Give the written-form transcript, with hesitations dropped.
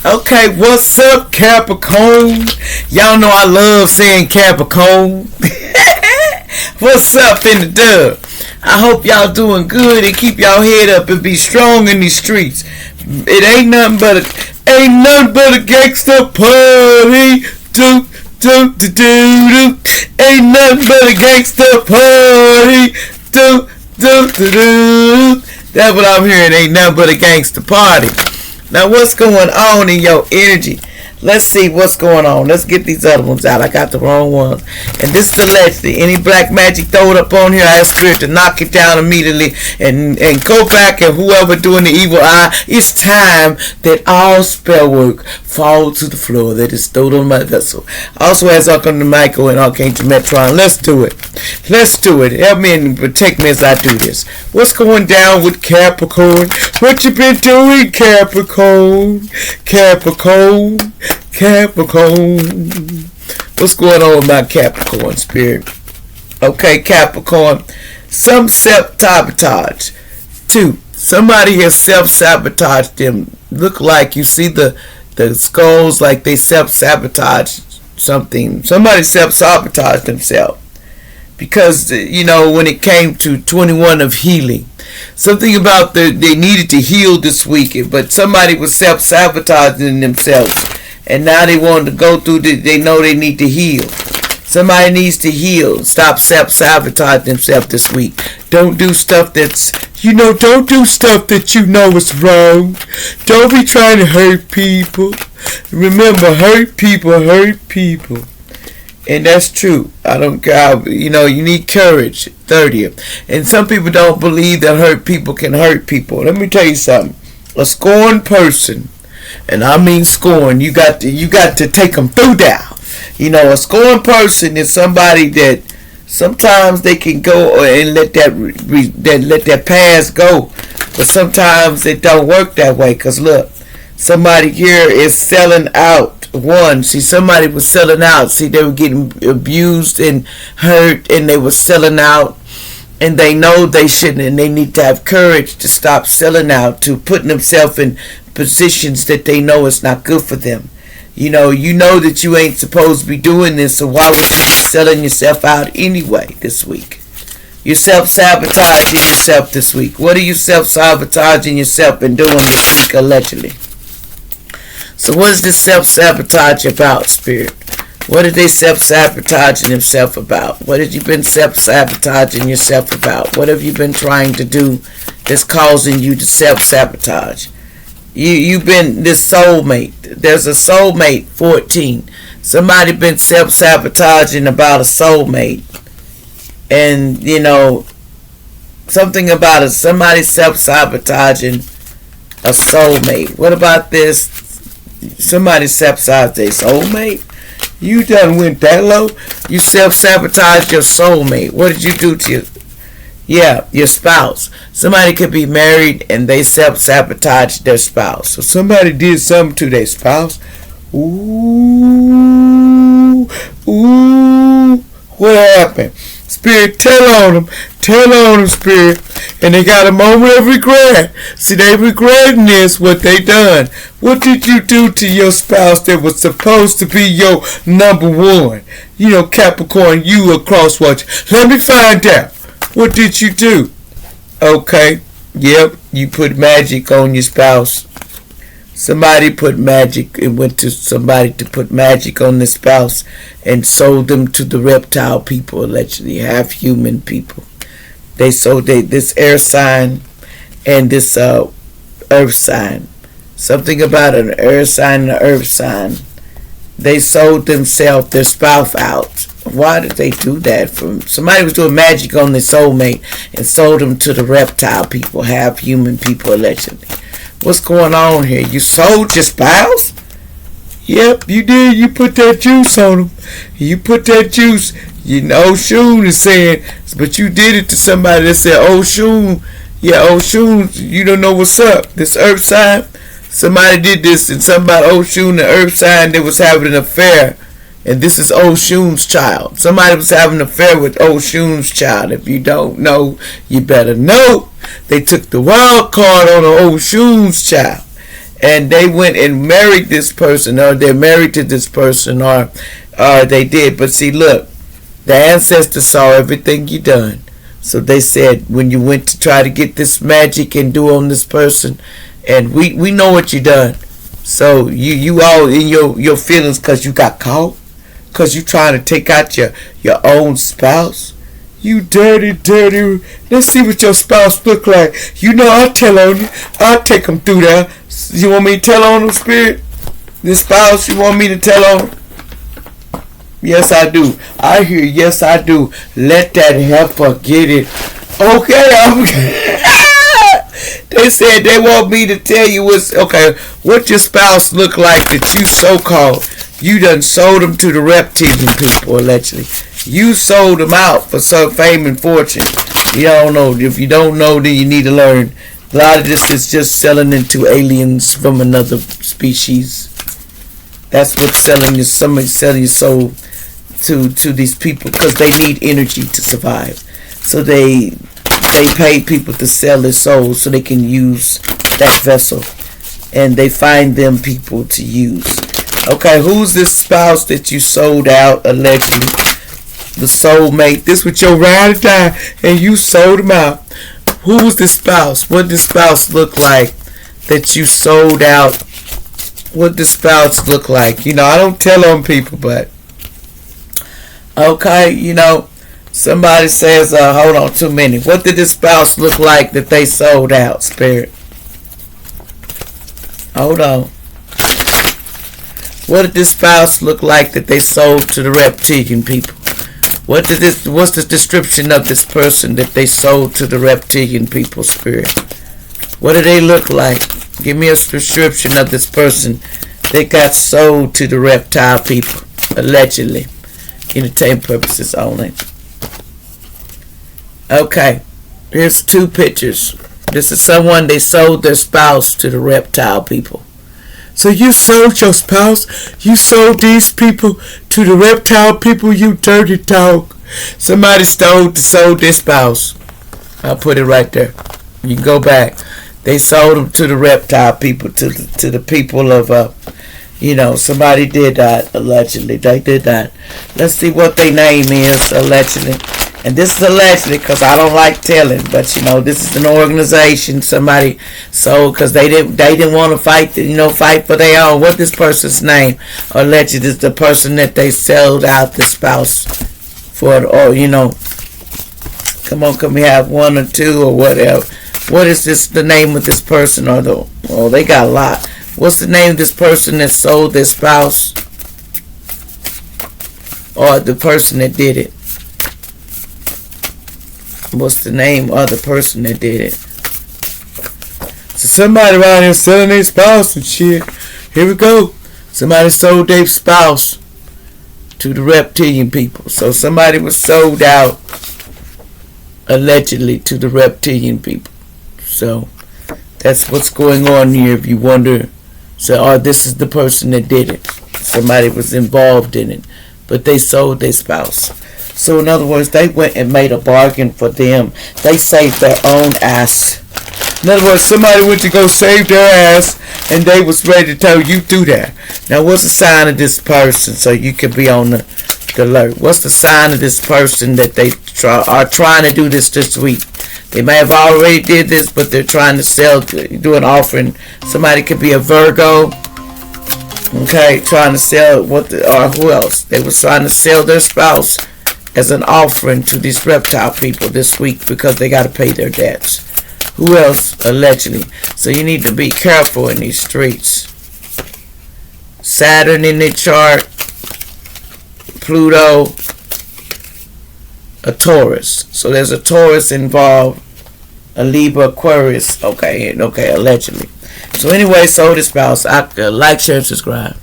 Okay, what's up, Capricorn? Y'all know I love saying Capricorn. What's up in the dub? I hope y'all doing good and keep y'all head up and be strong in these streets. It ain't nothing but a gangsta party. Do do do do do. Ain't nothing but a gangsta party. Do do do do. That's what I'm hearing. Ain't nothing but a gangsta party. Now what's going on in your energy? Let's see what's going on. Let's get these other ones out. I got the wrong ones. And this is allegedly. Any black magic, throw it up on here. I ask Spirit to knock it down immediately. And go back and whoever doing the evil eye. It's time that all spell work fall to the floor. That is stowed on my vessel. Also has Archangel Michael and Archangel Metron. Let's do it. Let's do it. Help me and protect me as I do this. What's going down with Capricorn? What you been doing, Capricorn? Capricorn. Capricorn. What's going on with my Capricorn spirit? Okay, Capricorn. Some self-sabotage. 2. Somebody has self-sabotaged them. Look like you see the skulls like they self-sabotage something. Somebody self-sabotaged themselves. Because, when it came to 21 of healing. Something about they needed to heal this week, but somebody was self-sabotaging themselves. And now they want to go through they know they need to heal. Somebody needs to heal. Stop self-sabotaging themselves this week. Don't do stuff don't do stuff that you know is wrong. Don't be trying to hurt people. Remember, hurt people. And that's true. I don't care. You need courage. 30th. And some people don't believe that hurt people can hurt people. Let me tell you something. A scorned person, and I mean scorn, you got to take them through down. A scorned person is somebody that sometimes they can go and let that past go, but sometimes it don't work that way. Cause look, somebody here is selling out. Somebody was selling out. They were getting abused and hurt, and they were selling out. And they know they shouldn't, and they need to have courage to stop selling out, to putting themselves in positions that they know is not good for them. You know that you ain't supposed to be doing this, so why would you be selling yourself out anyway this week? You're self-sabotaging yourself this week. What are you self-sabotaging yourself and doing this week, allegedly? So what is this self-sabotage about, Spirit? What are they self-sabotaging themselves about? What have you been self-sabotaging yourself about? What have you been trying to do that's causing you to self-sabotage? You've been this soulmate. There's a soulmate, 14. Somebody been self-sabotaging about a soulmate. And, something about somebody self-sabotaging a soulmate. What about this? Somebody self-sabotaged their soulmate? You done went that low? You self-sabotaged your soulmate. What did you do to your spouse? Somebody could be married and they self-sabotaged their spouse. So somebody did something to their spouse. Ooh. What happened? Spirit, tell on them, Spirit. And they got a moment of regret. See, they regretting this, what they done. What did you do to your spouse that was supposed to be your number one? Capricorn, you a crosswatcher. Let me find out. What did you do? Okay. Yep, you put magic on your spouse. Somebody put magic and went to somebody to put magic on the spouse and sold them to the reptile people, allegedly half human people. They sold this air sign and this earth sign. Something about an air sign and an earth sign. They sold themselves, their spouse out. Why did they do that? Somebody was doing magic on their soulmate and sold them to the reptile people, half human people, allegedly. What's going on here? You sold your spouse? Yep, you did. You put that juice on them. You put that juice. Oshun is saying, but you did it to somebody that said, Oshun, you don't know what's up. This earth sign, somebody did this, and somebody, Oshun, the earth sign, that was having an affair. And this is Oshun's child. Somebody was having an affair with Oshun's child. If you don't know, you better know. They took the wild card on Oshun's child. and they went and married this person, or they're married to this person, or they did. But see, look, the ancestors saw everything you done. So they said, when you went to try to get this magic and do on this person, and we know what you done. So you all in your feelings because you got caught, because you trying to take out your own spouse. You dirty. Let's see what your spouse look like. You know, I'll tell on you. I'll take them through there. You want me to tell on them, Spirit? This spouse, you want me to tell on? Yes, I do. I hear, yes, I do. Let that helper get it. Okay, they said they want me to tell you what your spouse look like that you so-called. You done sold them to the reptilian people, allegedly. You sold them out for some fame and fortune. You don't know. If you don't know, then you need to learn. A lot of this is just selling into aliens from another species. That's what's selling you. Somebody selling your soul to these people because they need energy to survive. So they pay people to sell their souls so they can use that vessel. And they find them people to use. Okay, who's this spouse that you sold out allegedly? The soulmate. This was your ride or die, and you sold him out. Who was this spouse? What did this spouse look like that you sold out? What did this spouse look like? You know, I don't tell on people, but okay, you know, somebody says, hold on, too many. What did this spouse look like that they sold out, Spirit? Hold on. What did this spouse look like that they sold to the reptilian people? What's the description of this person that they sold to the reptilian people, Spirit? What do they look like? Give me a description of this person that got sold to the reptile people, allegedly. Entertainment purposes only. Okay, here's two pictures. This is someone they sold their spouse to the reptile people. So you sold your spouse? You sold these people to the reptile people, you dirty dog. Somebody sold their spouse. I'll put it right there. You can go back. They sold them to the reptile people, to the people of, somebody did that, allegedly. They did that. Let's see what their name is, allegedly. And this is allegedly because I don't like telling, but this is an organization somebody sold because they didn't want to fight for their own. What this person's name? Alleged is the person that they sold out the spouse for, or come on, can we have one or two or whatever? What is the name of this person they got a lot. What's the name of this person that sold their spouse, or the person that did it? What's the name of the person that did it? So somebody around here selling their spouse and shit. Here we go. Somebody sold their spouse to the reptilian people. So somebody was sold out allegedly to the reptilian people. So that's what's going on here. If you wonder, this is the person that did it. Somebody was involved in it, but they sold their spouse. So in other words, they went and made a bargain for them. They saved their own ass. In other words, somebody went to go save their ass, and they was ready to tell you do that. Now, what's the sign of this person so you can be on the alert? What's the sign of this person that they are trying to do this week? They may have already did this, but they're trying to do an offering. Somebody could be a Virgo. Okay, trying to sell or who else? They was trying to sell their spouse as an offering to these reptile people this week because they got to pay their debts. Who else? Allegedly. So you need to be careful in these streets. Saturn in the chart, Pluto, a Taurus. So there's a Taurus involved, a Libra, Aquarius. Okay, allegedly. So anyway, sold his spouse. Like, share, and subscribe.